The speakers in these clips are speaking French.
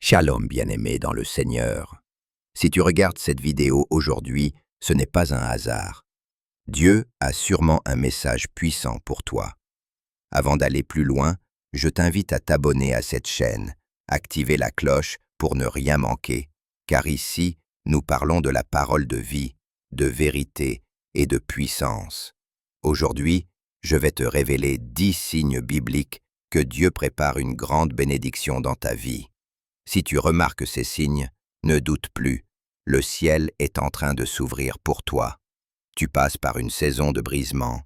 Shalom bien-aimé dans le Seigneur. Si tu regardes cette vidéo aujourd'hui, ce n'est pas un hasard. Dieu a sûrement un message puissant pour toi. Avant d'aller plus loin, je t'invite à t'abonner à cette chaîne, activer la cloche pour ne rien manquer, car ici, nous parlons de la parole de vie, de vérité et de puissance. Aujourd'hui, je vais te révéler 10 signes bibliques que Dieu prépare une grande bénédiction dans ta vie. Si tu remarques ces signes, ne doute plus, le ciel est en train de s'ouvrir pour toi. Tu passes par une saison de brisement.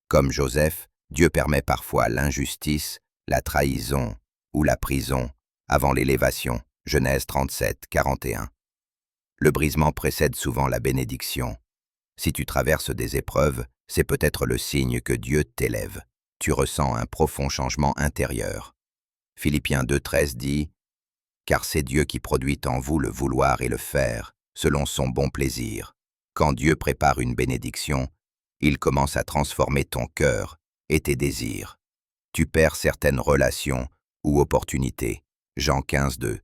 Comme Joseph, Dieu permet parfois l'injustice, la trahison ou la prison avant l'élévation. Genèse 37, 41. Le brisement précède souvent la bénédiction. Si tu traverses des épreuves, c'est peut-être le signe que Dieu t'élève. Tu ressens un profond changement intérieur. Philippiens 2,13 dit « Car c'est Dieu qui produit en vous le vouloir et le faire, selon son bon plaisir. » Quand Dieu prépare une bénédiction, il commence à transformer ton cœur et tes désirs. Tu perds certaines relations ou opportunités. Jean 15,2.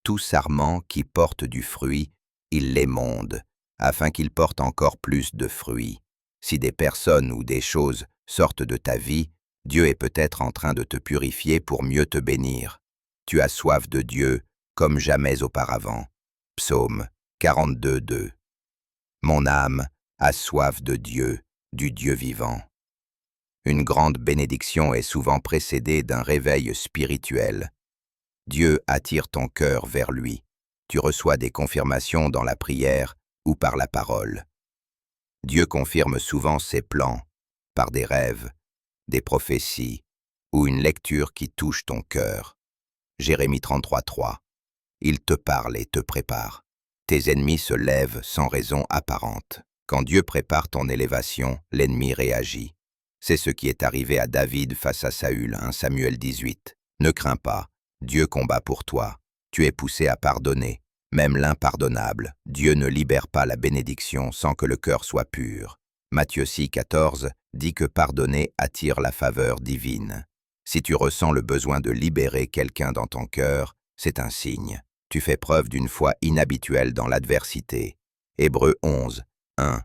Tout sarment qui porte du fruit, il l'émonde, afin qu'il porte encore plus de fruits. Si des personnes ou des choses sortent de ta vie, Dieu est peut-être en train de te purifier pour mieux te bénir. Tu as soif de Dieu comme jamais auparavant. Psaume 42,2. Mon âme a soif de Dieu, du Dieu vivant. Une grande bénédiction est souvent précédée d'un réveil spirituel. Dieu attire ton cœur vers lui. Tu reçois des confirmations dans la prière ou par la parole. Dieu confirme souvent ses plans par des rêves, des prophéties ou une lecture qui touche ton cœur. Jérémie 33,3. Il te parle et te prépare. Tes ennemis se lèvent sans raison apparente. Quand Dieu prépare ton élévation, l'ennemi réagit. C'est ce qui est arrivé à David face à Saül, 1 Samuel 18. Ne crains pas, Dieu combat pour toi. Tu es poussé à pardonner, même l'impardonnable. Dieu ne libère pas la bénédiction sans que le cœur soit pur. Matthieu 6,14 dit que pardonner attire la faveur divine. Si tu ressens le besoin de libérer quelqu'un dans ton cœur, c'est un signe. Tu fais preuve d'une foi inhabituelle dans l'adversité. Hébreux 11, 1.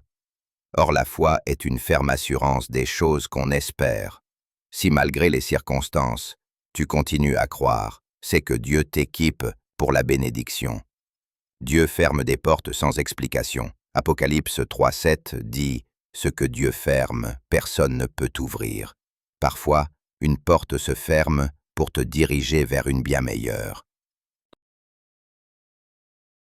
Or la foi est une ferme assurance des choses qu'on espère. Si malgré les circonstances, tu continues à croire, c'est que Dieu t'équipe pour la bénédiction. Dieu ferme des portes sans explication. Apocalypse 3,7 dit « Ce que Dieu ferme, personne ne peut ouvrir ». Parfois, une porte se ferme pour te diriger vers une bien meilleure.